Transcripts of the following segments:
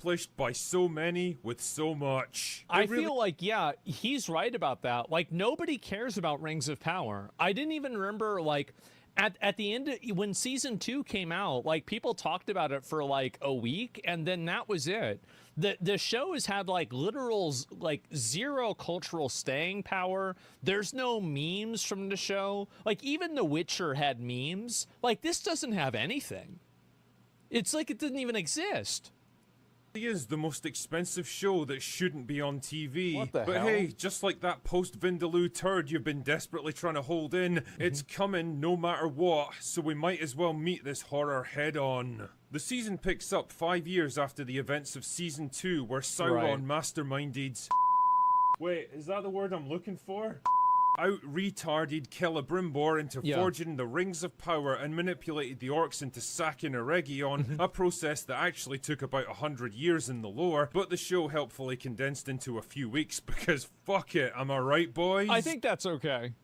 accomplished by so many with so much. I feel like, yeah, he's right about that. Like, nobody cares about Rings of Power. I didn't even remember, like, at the end, when season 2 came out, like, people talked about it for like a week, and then that was it. The show has had like literal, like, zero cultural staying power. There's no memes from the show. Like, even The Witcher had memes. Like, this doesn't have anything. It's like it didn't even exist. Is the most expensive show that shouldn't be on TV. What the but hell? Hey, just like that post-Vindaloo turd you've been desperately trying to hold in, it's coming no matter what, so we might as well meet this horror head on. The season picks up 5 years after the events of season 2, where Sauron masterminded... Wait, is that the word I'm looking for? Out-retarded Celebrimbor into forging the Rings of Power and manipulated the orcs into sacking Eregion, a process that actually took about 100 years in the lore, but the show helpfully condensed into a few weeks because fuck it, am I right, boys? I think that's okay.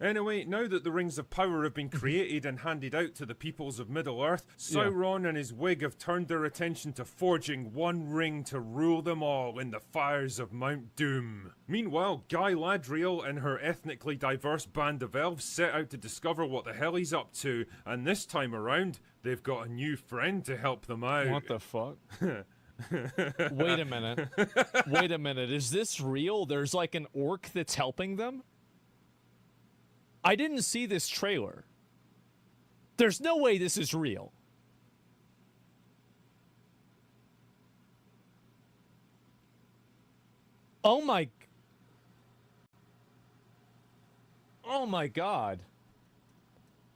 Anyway, now that the Rings of Power have been created and handed out to the peoples of Middle-earth, Sauron and his wig have turned their attention to forging one ring to rule them all in the fires of Mount Doom. Meanwhile, Galadriel and her ethnically diverse band of elves set out to discover what the hell he's up to, and this time around, they've got a new friend to help them out. What the fuck? Wait a minute. Wait a minute. Is this real? There's like an orc that's helping them? I didn't see this trailer. There's no way this is real. Oh my... Oh my god.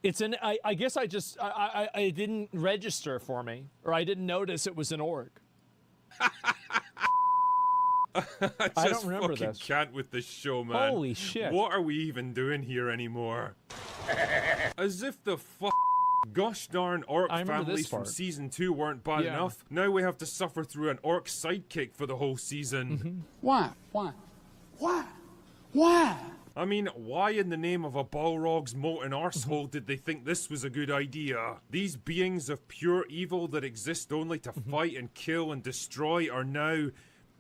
It's an... I guess I just... I didn't register for me. Or I didn't notice it was an orc. I don't remember this. Can't with this show, man. Holy shit. What are we even doing here anymore? As if the gosh darn orc families from season 2 weren't bad enough. Now we have to suffer through an orc sidekick for the whole season. Why? I mean, why in the name of a Balrog's molten arsehole did they think this was a good idea? These beings of pure evil that exist only to fight and kill and destroy are now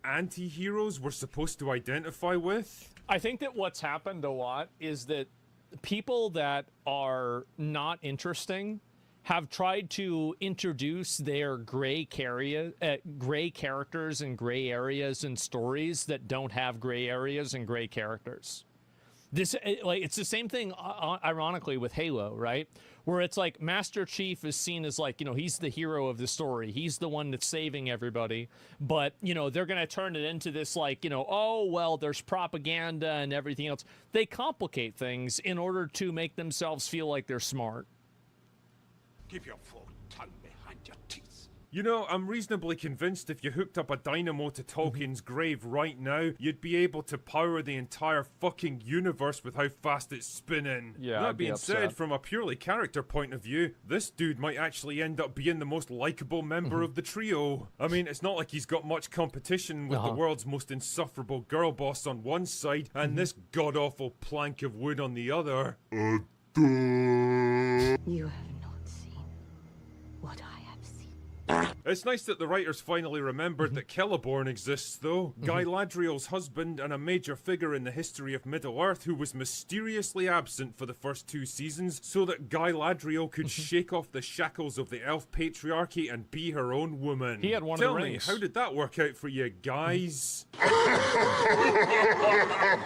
anti-heroes we're supposed to identify with? I think that what's happened a lot is that people that are not interesting have tried to introduce their gray characters and gray areas and stories that don't have gray areas and gray characters. This, like, it's the same thing, ironically, with Halo, right? Where it's like Master Chief is seen as like, you know, he's the hero of the story. He's the one that's saving everybody. But, you know, they're going to turn it into this like, you know, oh, well, there's propaganda and everything else. They complicate things in order to make themselves feel like they're smart. Keep your full tongue behind your teeth. You know, I'm reasonably convinced if you hooked up a dynamo to Tolkien's grave right now, you'd be able to power the entire fucking universe with how fast it's spinning. Yeah, that being said, from a purely character point of view, this dude might actually end up being the most likable member of the trio. I mean, it's not like he's got much competition with the world's most insufferable girl boss on one side, and this god-awful plank of wood on the other. You have not seen what I have seen. It's nice that the writers finally remembered that Celeborn exists, though. Galadriel's husband and a major figure in the history of Middle-earth who was mysteriously absent for the first 2 seasons so that Galadriel could shake off the shackles of the elf patriarchy and be her own woman. He had one Tell of the me, rings. how did that work out for you guys?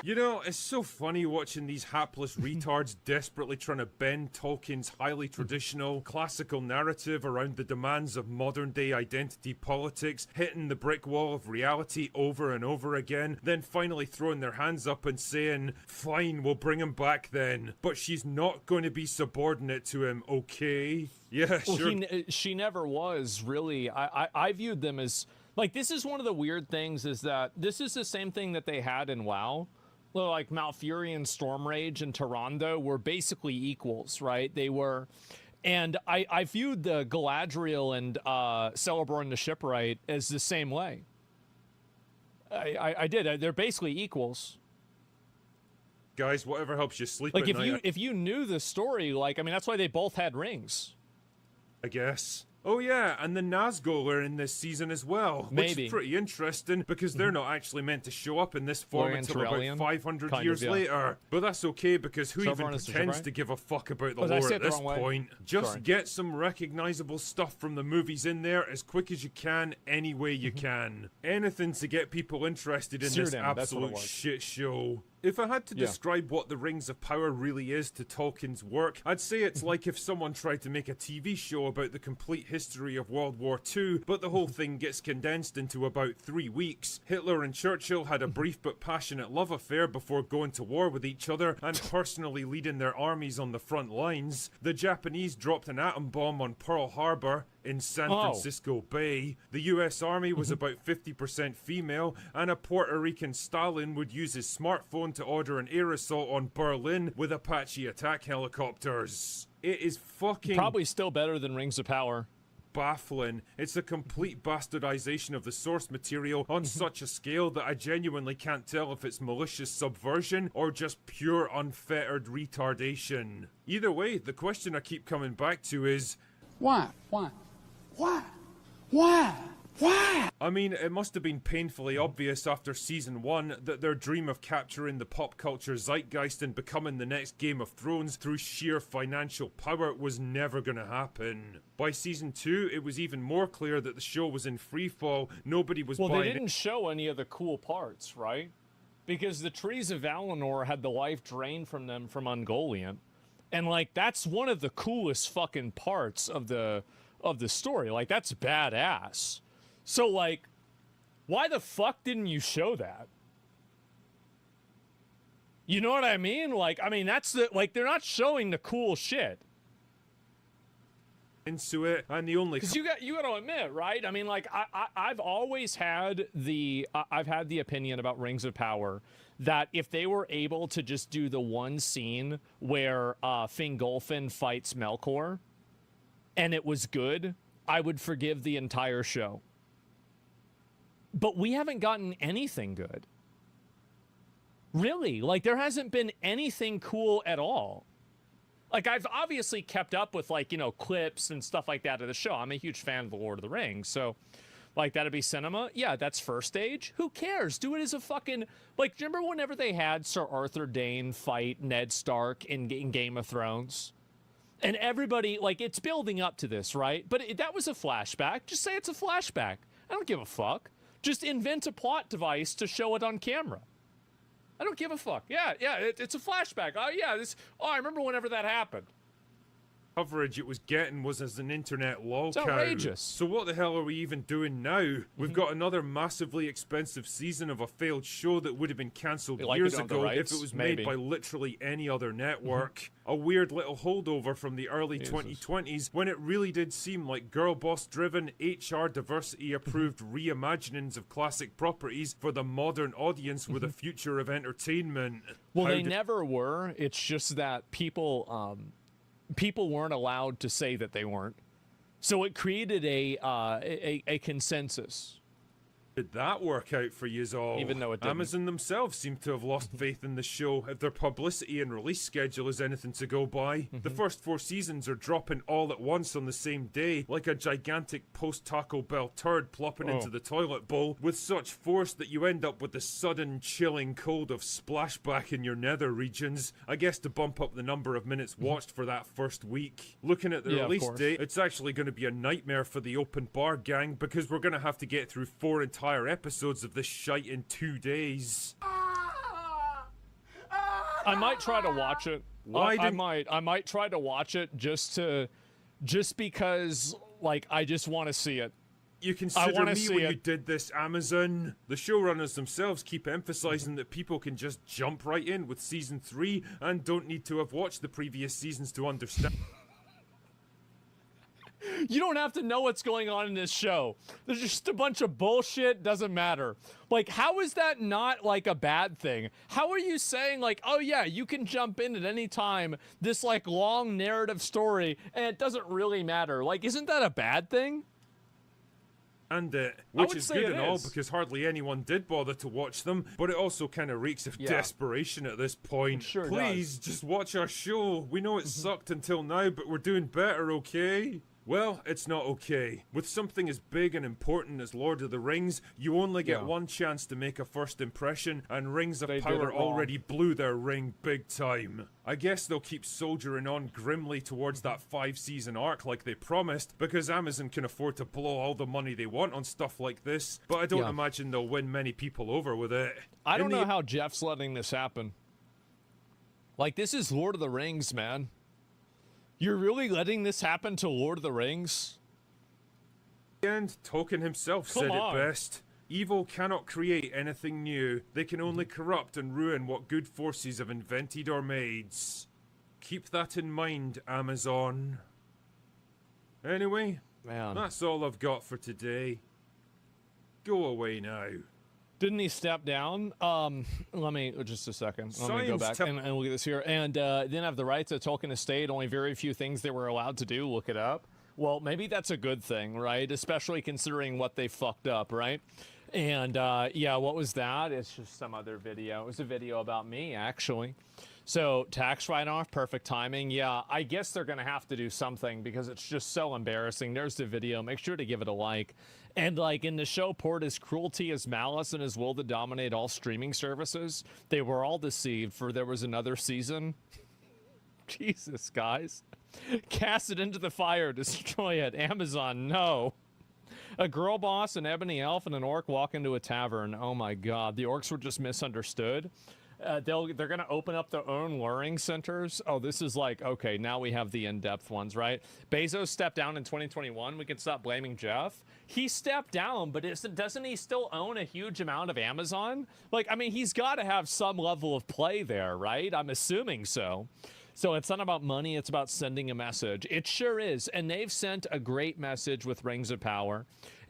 You know, it's so funny watching these hapless retards desperately trying to bend Tolkien's highly traditional, classical narrative around the demands of modern-day identity politics, hitting the brick wall of reality over and over again, then finally throwing their hands up and saying, fine, we'll bring him back then, but she's not going to be subordinate to him, okay? Yeah, well, sure. She never was, really. I viewed them as... Like, this is one of the weird things, is that this is the same thing that they had in WoW. Like, Malfurion and Stormrage and Tyrande were basically equals, right? They were... And I viewed the Galadriel and Celeborn the Shipwright as the same way. I did. They're basically equals. Guys, whatever helps you sleep like at night. If you knew the story, like, I mean, that's why they both had rings. I guess. Oh yeah, and the Nazgul are in this season as well, which Maybe. is pretty interesting because they're not actually meant to show up in this form until about Orientalian? 500 Kind years of, yeah. later. But that's okay because who even Chevron is the pretends Chevron? to give a fuck about the Oh, did I lore say at it the this wrong way? point? Just Sorry. get some recognizable stuff from the movies in there as quick as you can, any way you can. Anything to get people interested in this Cyrodiil, that's what it absolute was. shit show. If I had to Yeah. describe what the Rings of Power really is to Tolkien's work, I'd say it's like if someone tried to make a TV show about the complete history of World War II, but the whole thing gets condensed into about 3 weeks. Hitler and Churchill had a brief but passionate love affair before going to war with each other and personally leading their armies on the front lines. The Japanese dropped an atom bomb on Pearl Harbor in San Oh. Francisco Bay. The US Army was about 50% female, and a Puerto Rican Stalin would use his smartphone to order an air assault on Berlin with Apache attack helicopters. It is fucking Probably still better than Rings of Power. baffling. It's a complete bastardization of the source material on such a scale that I genuinely can't tell if it's malicious subversion or just pure unfettered retardation. Either way, the question I keep coming back to is, Why? Why? Why? Why? Why? I mean, it must have been painfully obvious after season 1 that their dream of capturing the pop culture zeitgeist and becoming the next Game of Thrones through sheer financial power was never gonna happen. By season 2, it was even more clear that the show was in freefall. Nobody was Well, buying they didn't show any of the cool parts, right? Because the Trees of Valinor had the life drained from them from Ungoliant. And, like, that's one of the coolest fucking parts of the story. Like, that's badass. So, like, why the fuck didn't you show that? You know what I mean? Like, I mean, that's the, like, they're not showing the cool shit. into it, and the only Because you got to admit, right? I mean, like I've always had I've had the opinion about Rings of Power that if they were able to just do the one scene where Fingolfin fights Melkor, and it was good, I would forgive the entire show. But we haven't gotten anything good. Really, like there hasn't been anything cool at all. Like, I've obviously kept up with, like, you know, clips and stuff like that of the show. I'm a huge fan of The Lord of the Rings, so, like, that'd be cinema. Yeah, that's first stage. Who cares? Do it as a fucking... Like, do you remember whenever they had Sir Arthur Dayne fight Ned Stark in Game of Thrones? And everybody, like, it's building up to this, right? But that was a flashback. Just say it's a flashback. I don't give a fuck. Just invent a plot device to show it on camera. I don't give a fuck. Yeah, it's a flashback. Oh, yeah, I remember whenever that happened. coverage it was getting was as an internet lol It's cow. outrageous. So what the hell are we even doing now? We've got another massively expensive season of a failed show that would have been cancelled They like years it on the ago rights? if it was Maybe. made by literally any other network. A weird little holdover from the early 2020s when it really did seem like girl boss driven, HR diversity approved reimaginings of classic properties for the modern audience were the future of entertainment. Well, How they did- never were. It's just that people weren't allowed to say that they weren't. So it created a consensus. Did that work out for yous all? Even though it didn't. Amazon themselves seem to have lost faith in the show if their publicity and release schedule is anything to go by. The first 4 seasons are dropping all at once on the same day, like a gigantic post-Taco Bell turd plopping into the toilet bowl, with such force that you end up with the sudden chilling cold of splashback in your nether regions, I guess to bump up the number of minutes watched for that first week. Looking at the Yeah, of release course. date, it's actually going to be a nightmare for the open bar gang because we're going to have to get through 4 entire episodes of this shite in 2 days. I might try to watch it. Why I didn't- might try to watch it just because like I just want to see it. You consider wanna me see when it. you did this, Amazon. The showrunners themselves keep emphasizing that people can just jump right in with season 3 and don't need to have watched the previous seasons to understand. You don't have to know what's going on in this show. There's just a bunch of bullshit, doesn't matter. Like, how is that not, like, a bad thing? How are you saying, like, oh yeah, you can jump in at any time, this, like, long narrative story, and it doesn't really matter? Like, isn't that a bad thing? And which would is say good it and all is. because hardly anyone did bother to watch them, but it also kind of reeks of Yeah. desperation at this point. It sure Please, just watch our show. We know it sucked until now, but we're doing better, okay? Well, it's not okay. With something as big and important as Lord of the Rings, you only get one chance to make a first impression, and Rings of Power already blew their ring big time. I guess they'll keep soldiering on grimly towards that 5-season arc like they promised, because Amazon can afford to blow all the money they want on stuff like this, but I don't imagine they'll win many people over with it. I don't know how Jeff's letting this happen. Like, this is Lord of the Rings, man. You're really letting this happen to Lord of the Rings? And Tolkien himself said it best. Evil cannot create anything new. They can only corrupt and ruin what good forces have invented or made. Keep that in mind, Amazon. Anyway, that's all I've got for today. Go away now. Didn't he step down? Let me, just a second. Let me go back and look at this here. And didn't have the rights of Tolkien estate, only very few things they were allowed to do. Look it up. Well, maybe that's a good thing, right? Especially considering what they fucked up, right? And yeah, what was that? It's just some other video. It was a video about me, actually. So tax write-off, perfect timing. Yeah, I guess they're going to have to do something because it's just so embarrassing. There's the video. Make sure to give it a like. And like in the show, poured his cruelty, his malice, and his will to dominate all streaming services. They were all deceived, for there was another season. Jesus, guys. Cast it into the fire, destroy it. Amazon, no. A girl boss, an ebony elf, and an orc walk into a tavern. Oh my god, the orcs were just misunderstood. They're going to open up their own luring centers. Oh, this is like, okay, now we have the in-depth ones, right? Bezos stepped down in 2021. We can stop blaming Jeff. He stepped down, but doesn't he still own a huge amount of Amazon? Like, I mean, he's got to have some level of play there, right? I'm assuming so. So it's not about money, it's about sending a message. It sure is. And they've sent a great message with Rings of Power.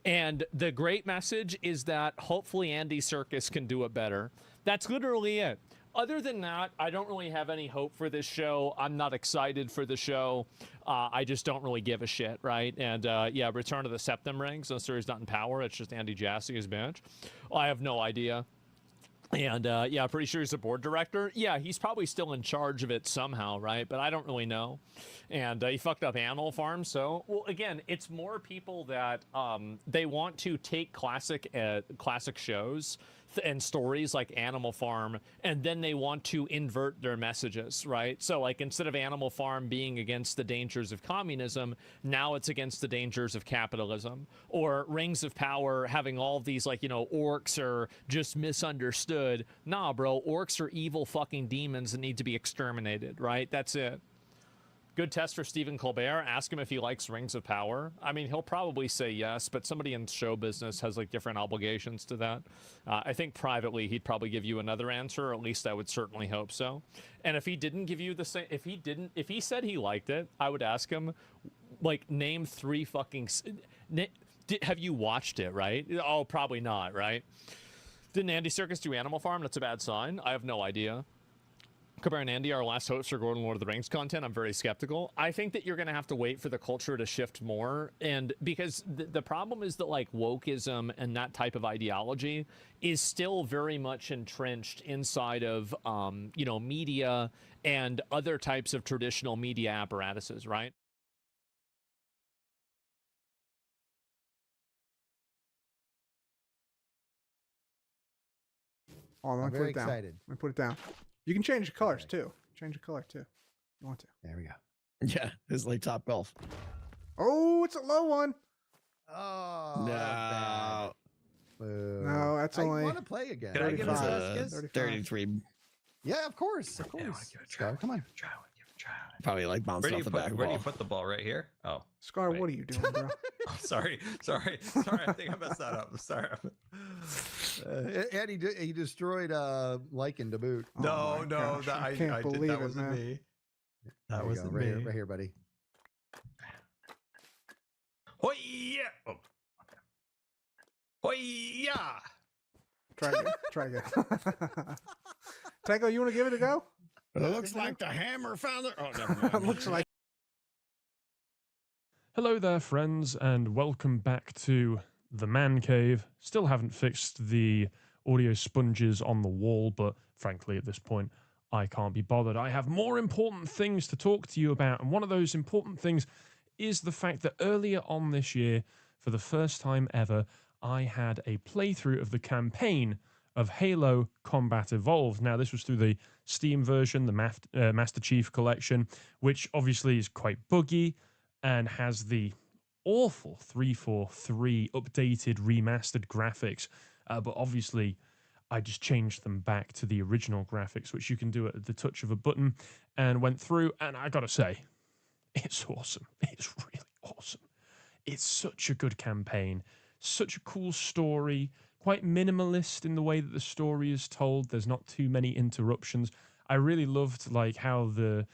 And the great message is that hopefully Andy Serkis can do it better. That's literally it. Other than that, I don't really have any hope for this show. I'm not excited for the show. I just don't really give a shit, right? And yeah, Return of the Septum Rings. No series not in power. It's just Andy Jassy as bench. I have no idea. And yeah, pretty sure he's a board director. Yeah, he's probably still in charge of it somehow, right? But I don't really know. And he fucked up Animal Farm. So, well, again, it's more people that they want to take classic shows and stories like Animal Farm, and then they want to invert their messages, right? So, like, instead of Animal Farm being against the dangers of communism, now it's against the dangers of capitalism. Or Rings of Power having all of these, like, you know, orcs are just misunderstood. Nah, bro, orcs are evil fucking demons that need to be exterminated, right? That's it. Good test for Stephen Colbert. Ask him if he likes Rings of Power. I mean, he'll probably say yes, but somebody in show business has like different obligations to that. I think privately he'd probably give you another answer, or at least I would certainly hope so. And if he didn't give you the same, if he said he liked it, I would ask him, like, name 3 fucking. Have you watched it? Right? Oh, probably not. Right? Didn't Andy Serkis do Animal Farm? That's a bad sign. I have no idea. Colbert and Andy, our last hopes for Gordon Lord of the Rings content. I'm very skeptical. I think that you're going to have to wait for the culture to shift more. And because the problem is that, like, wokeism and that type of ideology is still very much entrenched inside of, you know, media and other types of traditional media apparatuses, right? Oh, I'm very excited. I'm gonna put it down. You can change the colors too. Change the color too. You want to? There we go. Yeah, it's like Top Golf. Oh, it's a low one. Oh no. No, that's only. I want to play again. Can I give us a 33? Yeah, of course. Of course. Yeah, give it a try. Come on. Give it a try. Probably like bouncing off the back Where do you put the ball? Right here? Oh. Scar, what are you doing, bro? Oh, sorry. I think I messed that up. Sorry. And he destroyed Lycan to boot. No, I can't believe that wasn't me. That wasn't me. Right here, buddy. Hoi yeah. Oh, okay. Hoi yeah. Try again. Tango, you want to give it a go? It looks like the hammer found it. Oh, never mind. Looks like. Hello there, friends, and welcome back to the Man Cave. Still haven't fixed the audio sponges on the wall, but frankly, at this point, I can't be bothered. I have more important things to talk to you about, and one of those important things is the fact that earlier on this year, for the first time ever, I had a playthrough of the campaign of Halo Combat Evolved. Now, this was through the Steam version, the Master Chief Collection, which obviously is quite buggy and has the awful 343 updated, remastered graphics. But obviously, I just changed them back to the original graphics, which you can do at the touch of a button, and went through, and I gotta say, it's awesome. It's really awesome. It's such a good campaign, such a cool story, quite minimalist in the way that the story is told. There's not too many interruptions. I really loved like how the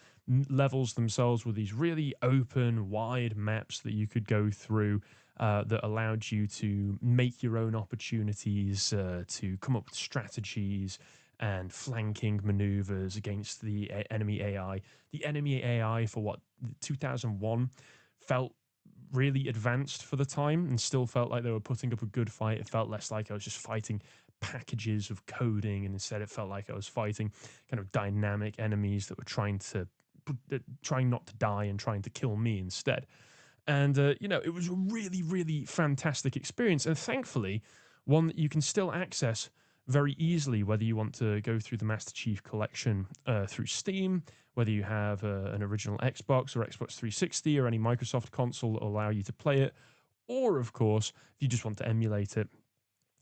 levels themselves were these really open, wide maps that you could go through that allowed you to make your own opportunities, to come up with strategies and flanking maneuvers against the enemy AI. The enemy AI for what, 2001 felt really advanced for the time and still felt like they were putting up a good fight. It felt less like I was just fighting packages of coding, and instead it felt like I was fighting kind of dynamic enemies that were trying not to die and trying to kill me instead. And you know, it was a really, really fantastic experience, and thankfully one that you can still access very easily, whether you want to go through the Master Chief Collection through Steam, whether you have an original Xbox or Xbox 360 or any Microsoft console that will allow you to play it, or of course, if you just want to emulate it,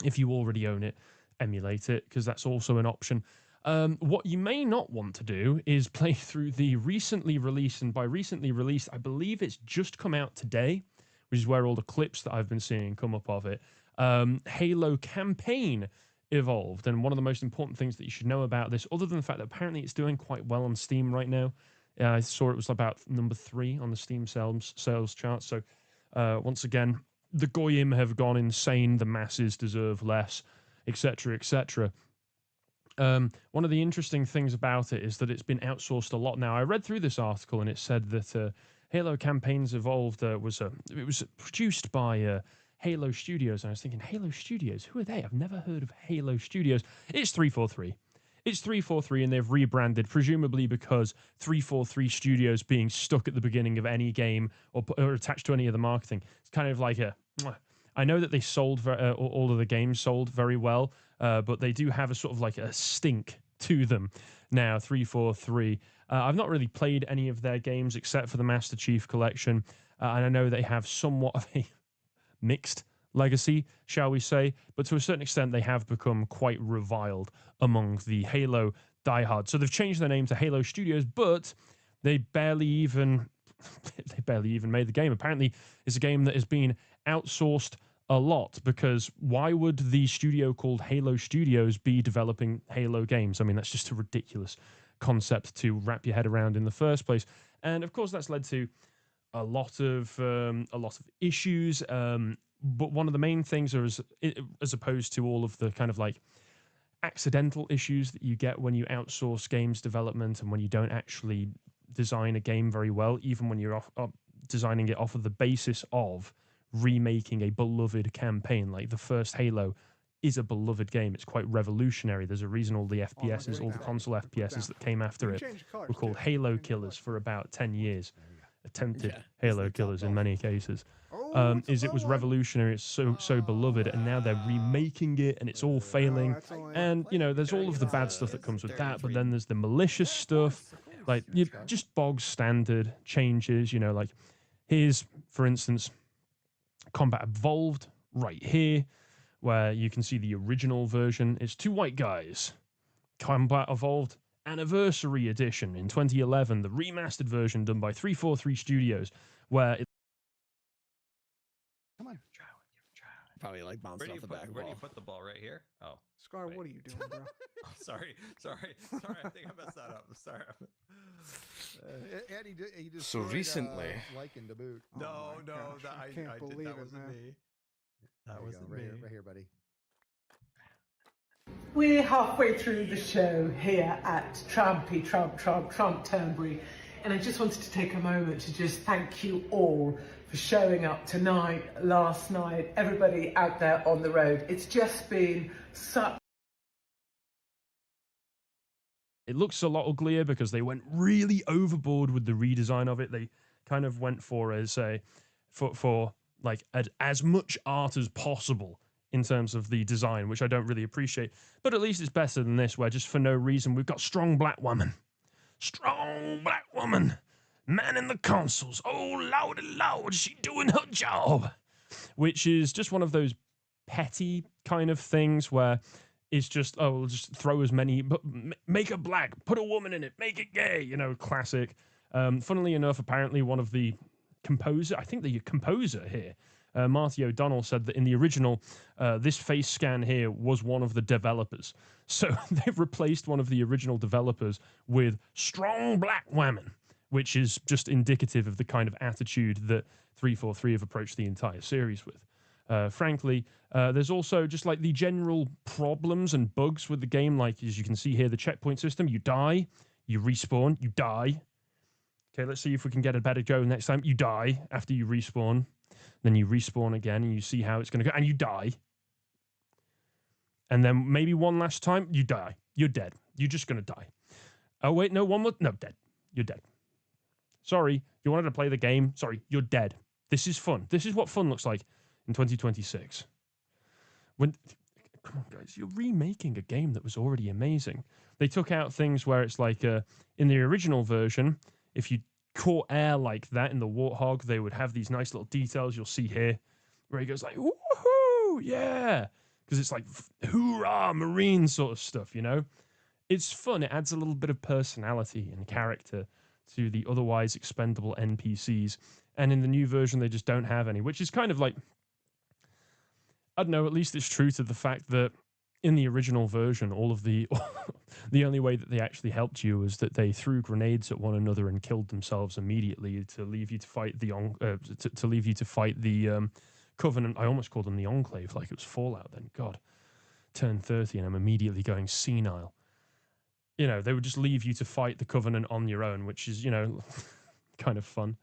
if you already own it, emulate it, because that's also an option. What you may not want to do is play through the recently released, and by recently released, I believe it's just come out today, which is where all the clips that I've been seeing come up of it, Halo Campaign Evolved. And one of the most important things that you should know about this, other than the fact that apparently it's doing quite well on Steam right now, I saw it was about number 3 on the Steam sales chart. So once again, the Goyim have gone insane, the masses deserve less, etc., etc. One of the interesting things about it is that it's been outsourced a lot now. I read through this article and it said that Halo Campaigns Evolved it was produced by Halo Studios, and I was thinking, Halo Studios, who are they? I've never heard of Halo Studios. It's 343. It's 343, and they've rebranded, presumably because 343 Studios being stuck at the beginning of any game or attached to any of the marketing. It's kind of like I know that they sold all of the games sold very well, but they do have a sort of like a stink to them now. 343. I've not really played any of their games except for the Master Chief Collection, and I know they have somewhat of a mixed legacy, shall we say, but to a certain extent they have become quite reviled among the Halo diehards. So they've changed their name to Halo Studios, but they barely even made the game. Apparently it's a game that has been outsourced a lot, because why would the studio called Halo Studios be developing Halo games? I mean, that's just a ridiculous concept to wrap your head around in the first place. And of course that's led to a lot of issues, but one of the main things is, as opposed to all of the kind of like accidental issues that you get when you outsource games development and when you don't actually design a game very well, even when you're designing it off of the basis of remaking a beloved campaign. Like the first Halo is a beloved game. It's quite revolutionary. There's a reason all the FPSs, all the console FPSs that came after it were called Halo killers for about 10 years. Attempted Halo killers in many cases. It was revolutionary, it's so beloved, and now they're remaking it and it's all failing. And you know, there's all of the bad stuff that comes with that, but then there's the malicious stuff, like just bog standard changes. You know, like here's, for instance, Combat Evolved right here, where you can see the original version. It's 2 white guys. Combat Evolved Anniversary Edition in 2011, the remastered version done by 343 Studios, where Come on. Probably like bounced off the back Where do wall. you put the ball? Right here? Oh. Scar, what are you doing, bro? Oh, sorry. I think I messed that up. Sorry. And he just So recently, likened to boot. No, my gosh, I can't believe that it, wasn't man. me. That wasn't right me. Here, right here, buddy. We're halfway through the show here at Trump Turnberry, and I just wanted to take a moment to just thank you all for showing up tonight, last night, everybody out there on the road. It's just been such... it looks a lot uglier because they went really overboard with the redesign of it. They kind of went for as for like as much art as possible in terms of the design, which I don't really appreciate. But at least it's better than this, where just for no reason we've got strong black woman. Strong black woman. Man in the consoles. Oh, lordy lord, she doing her job. Which is just one of those petty kind of things where it's just, oh, we'll just throw as many, but make her black, put a woman in it, make it gay, you know, classic. Funnily enough, apparently one of the composer, I think the composer here, Marty O'Donnell, said that in the original, this face scan here was one of the developers. So they've replaced one of the original developers with strong black women, which is just indicative of the kind of attitude that 343 have approached the entire series with. Frankly, there's also just like the general problems and bugs with the game, like as you can see here, the checkpoint system, you die, you respawn, you die. Okay, let's see if we can get a better go next time. You die after you respawn. Then you respawn again and you see how it's going to go. And you die. And then maybe one last time, you die. You're dead. You're just going to die. Oh, wait, no, one more. No, dead. You're dead. Sorry, you wanted to play the game. Sorry, you're dead. This is fun. This is what fun looks like in 2026. Come on, guys. You're remaking a game that was already amazing. They took out things where it's like in the original version, if you caught air like that in the Warthog, they would have these nice little details you'll see here, where he goes like, woohoo, yeah, because it's like, hoorah, Marine sort of stuff, you know? It's fun. It adds a little bit of personality and character to the otherwise expendable NPCs, and in the new version, they just don't have any, which is kind of like, I don't know, at least it's true to the fact that in the original version, all of the the only way that they actually helped you was that they threw grenades at one another and killed themselves immediately to leave you to fight the to leave you to fight the Covenant. I almost called them the Enclave, like it was Fallout. Then God, turned 30 and I'm immediately going senile. You know, they would just leave you to fight the Covenant on your own, which is, you know, kind of fun.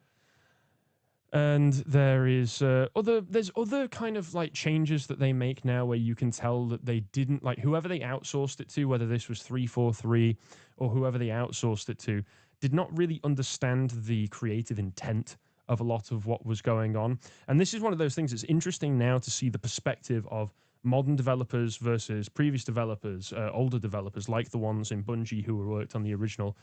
And there is there's other kind of like changes that they make now where you can tell that they didn't, like, whoever they outsourced it to, whether this was 343 or whoever they outsourced it to, did not really understand the creative intent of a lot of what was going on. And this is one of those things that's interesting now to see the perspective of modern developers versus previous developers, older developers like the ones in Bungie who were worked on the original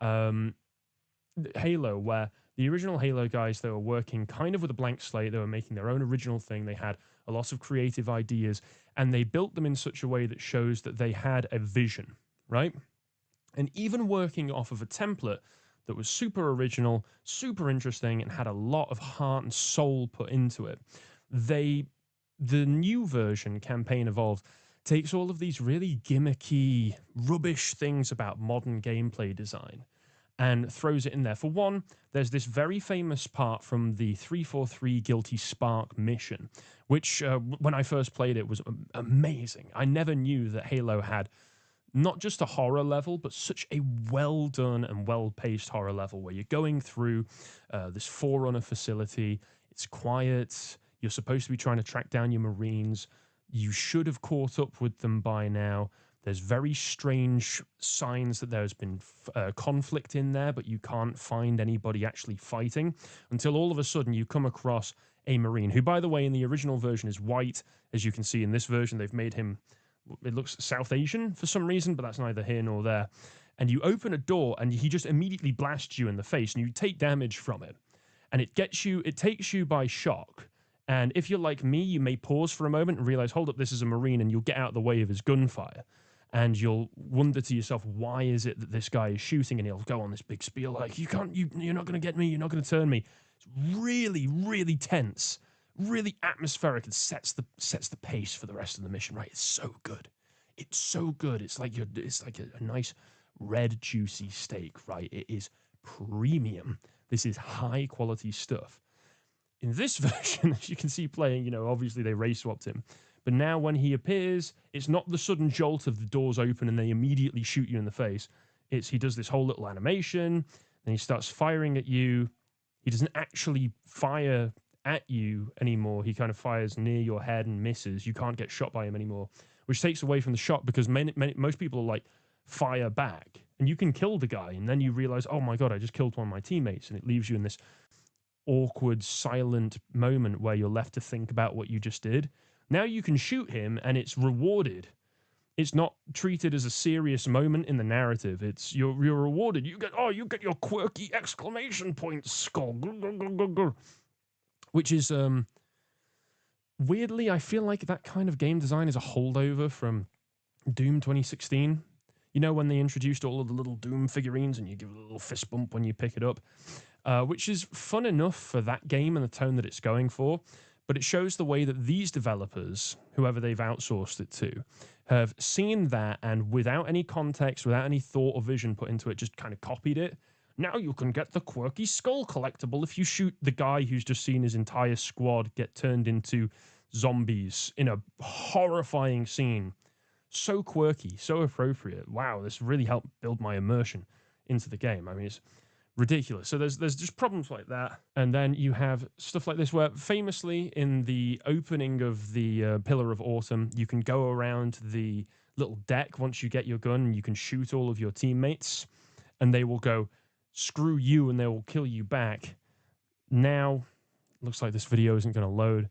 Halo, where the original Halo guys, they were working kind of with a blank slate. They were making their own original thing. They had a lot of creative ideas, and they built them in such a way that shows that they had a vision, right? And even working off of a template that was super original, super interesting, and had a lot of heart and soul put into it, the new version, Campaign Evolved, takes all of these really gimmicky, rubbish things about modern gameplay design and throws it in there. For one, there's this very famous part from the 343 Guilty Spark mission, which when I first played it was amazing. I never knew that Halo had not just a horror level, but such a well-done and well-paced horror level where you're going through this Forerunner facility. It's quiet. You're supposed to be trying to track down your Marines. You should have caught up with them by now. There's very strange signs that there's been conflict in there, but you can't find anybody actually fighting until all of a sudden you come across a Marine, who, by the way, in the original version is white. As you can see in this version, they've made him, it looks South Asian for some reason, but that's neither here nor there. And you open a door and he just immediately blasts you in the face and you take damage from it. And it takes you by shock. And if you're like me, you may pause for a moment and realize, hold up, this is a Marine, and you'll get out of the way of his gunfire. And you'll wonder to yourself, why is it that this guy is shooting? And he'll go on this big spiel like, you're not going to get me, you're not going to turn me. It's really, really tense, really atmospheric, and sets the pace for the rest of the mission, right? It's so good. It's so good. It's like a nice red, juicy steak, right? It is premium. This is high quality stuff. In this version, as you can see playing, you know, obviously they race swapped him. But now when he appears, it's not the sudden jolt of the doors open and they immediately shoot you in the face. He does this whole little animation, then he starts firing at you. He doesn't actually fire at you anymore. He kind of fires near your head and misses. You can't get shot by him anymore, which takes away from the shot because most people are like, fire back. And you can kill the guy, and then you realize, oh my God, I just killed one of my teammates, and it leaves you in this awkward, silent moment where you're left to think about what you just did. Now you can shoot him and it's rewarded. It's not treated as a serious moment in the narrative. It's you're rewarded. You get your quirky exclamation point skull. Which is weirdly, I feel like that kind of game design is a holdover from Doom 2016. You know, when they introduced all of the little Doom figurines and you give it a little fist bump when you pick it up, which is fun enough for that game and the tone that it's going for, but it shows the way that these developers, whoever they've outsourced it to, have seen that and without any context, without any thought or vision put into it, just kind of copied it. Now you can get the quirky skull collectible if you shoot the guy who's just seen his entire squad get turned into zombies in a horrifying scene. So quirky, so appropriate. Wow, this really helped build my immersion into the game. I mean, it's ridiculous. So there's just problems like that. And then you have stuff like this where famously in the opening of the Pillar of Autumn, you can go around the little deck once you get your gun and you can shoot all of your teammates and they will go, screw you, and they will kill you back. Now, looks like this video isn't going to load.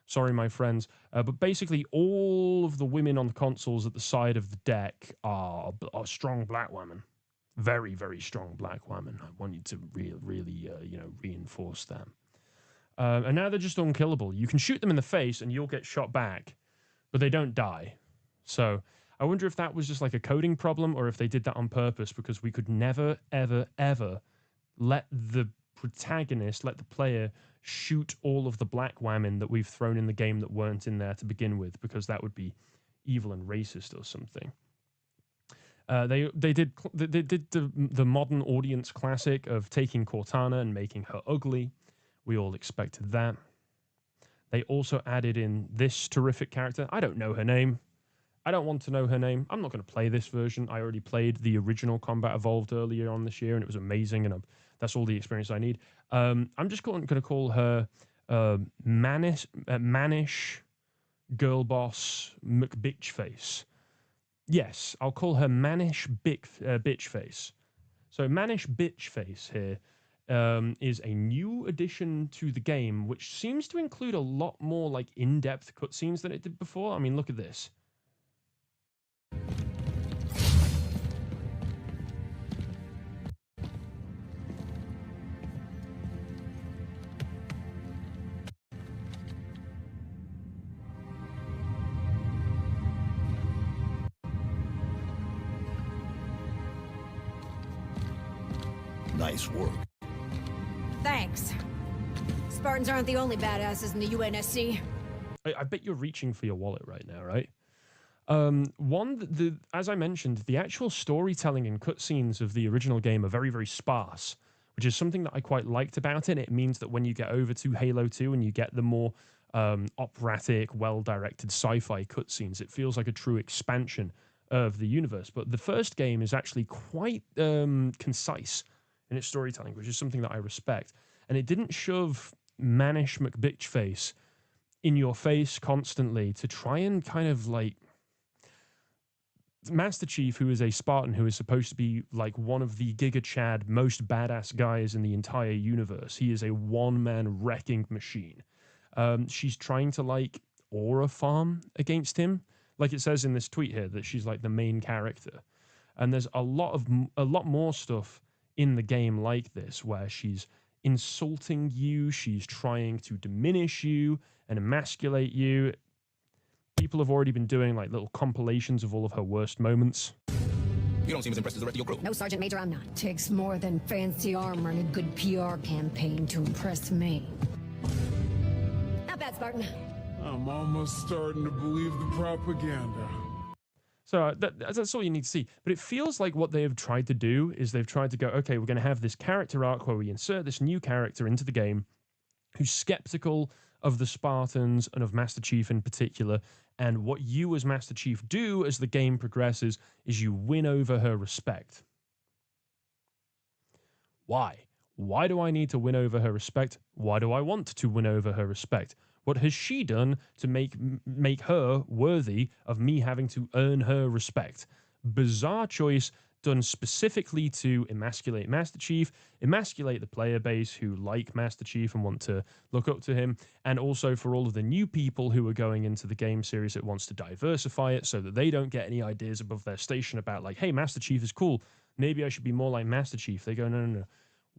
Sorry, my friends. But basically, all of the women on the consoles at the side of the deck are strong black women. Very, very strong black women. I want you to really reinforce that. And now they're just unkillable. You can shoot them in the face and you'll get shot back, but they don't die. So I wonder if that was just like a coding problem or if they did that on purpose because we could never, ever, ever let the protagonist, let the player shoot all of the black women that we've thrown in the game that weren't in there to begin with, because that would be evil and racist or something. They did the modern audience classic of taking Cortana and making her ugly. We all expected that. They also added in this terrific character. I don't know her name. I don't want to know her name. I'm not going to play this version. I already played the original Combat Evolved earlier on this year, and it was amazing, and that's all the experience I need. I'm just going to call her Manish Girl Boss McBitchface. Yes, I'll call her Manish Bitchface. So Manish Bitchface here is a new addition to the game, which seems to include a lot more like in-depth cutscenes than it did before. I mean, look at this. Nice work. Thanks. Spartans aren't the only badasses in the UNSC. I bet you're reaching for your wallet right now, right? As I mentioned, the actual storytelling and cutscenes of the original game are very, very sparse, which is something that I quite liked about it. It means that when you get over to Halo 2 and you get the more operatic, well-directed sci-fi cutscenes, it feels like a true expansion of the universe. But the first game is actually quite concise in its storytelling, which is something that I respect. And it didn't shove Manish McBitchface in your face constantly to try and kind of like... Master Chief, who is a Spartan, who is supposed to be like one of the Giga Chad most badass guys in the entire universe. He is a one-man wrecking machine. She's trying to like aura farm against him. Like it says in this tweet here that she's like the main character. And there's a lot more stuff in the game like this, where she's insulting you, she's trying to diminish you and emasculate you. People have already been doing like little compilations of all of her worst moments. You don't seem as impressed as the rest of your group. No, Sergeant Major, I'm not. Takes more than fancy armor and a good PR campaign to impress me. Not bad, Spartan. I'm almost starting to believe the propaganda. So that's all you need to see. But it feels like what they have tried to do is they've tried to go, okay, we're going to have this character arc where we insert this new character into the game who's skeptical of the Spartans and of Master Chief in particular. And what you as Master Chief do as the game progresses is you win over her respect. Why? Why do I need to win over her respect? Why do I want to win over her respect? What has she done to make her worthy of me having to earn her respect? Bizarre choice, done specifically to emasculate Master Chief, emasculate the player base who like Master Chief and want to look up to him, and also for all of the new people who are going into the game series, it wants to diversify it so that they don't get any ideas above their station about like, hey, Master Chief is cool, maybe I should be more like Master Chief. They go, no.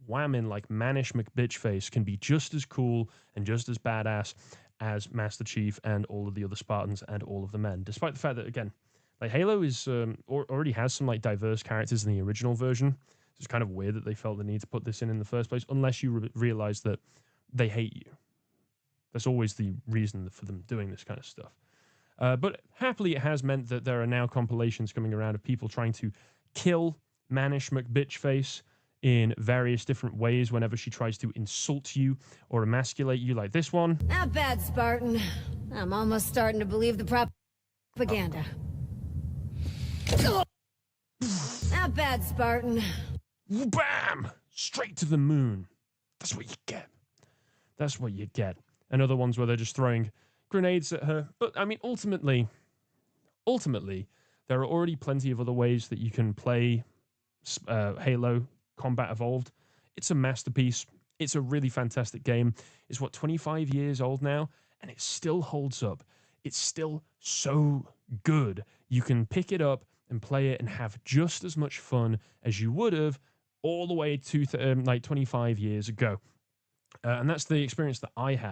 Whammon like Manish McBitchface can be just as cool and just as badass as Master Chief and all of the other Spartans and all of the men, despite the fact that, again, like Halo is already has some like diverse characters in the original version. So it's kind of weird that they felt the need to put this in the first place, unless you realize that they hate you. That's always the reason for them doing this kind of stuff. But happily, it has meant that there are now compilations coming around of people trying to kill Manish McBitchface in various different ways whenever she tries to insult you or emasculate you, like this one. Not bad, Spartan. I'm almost starting to believe the propaganda. Not bad, Spartan. Bam! Straight to the moon. That's what you get. That's what you get. And other ones where they're just throwing grenades at her. But, I mean, ultimately, there are already plenty of other ways that you can play Halo Combat Evolved. It's a masterpiece. It's a really fantastic game. It's, 25 years old now? And it still holds up. It's still so good. You can pick it up and play it and have just as much fun as you would have all the way to like 25 years ago. And that's the experience that I had.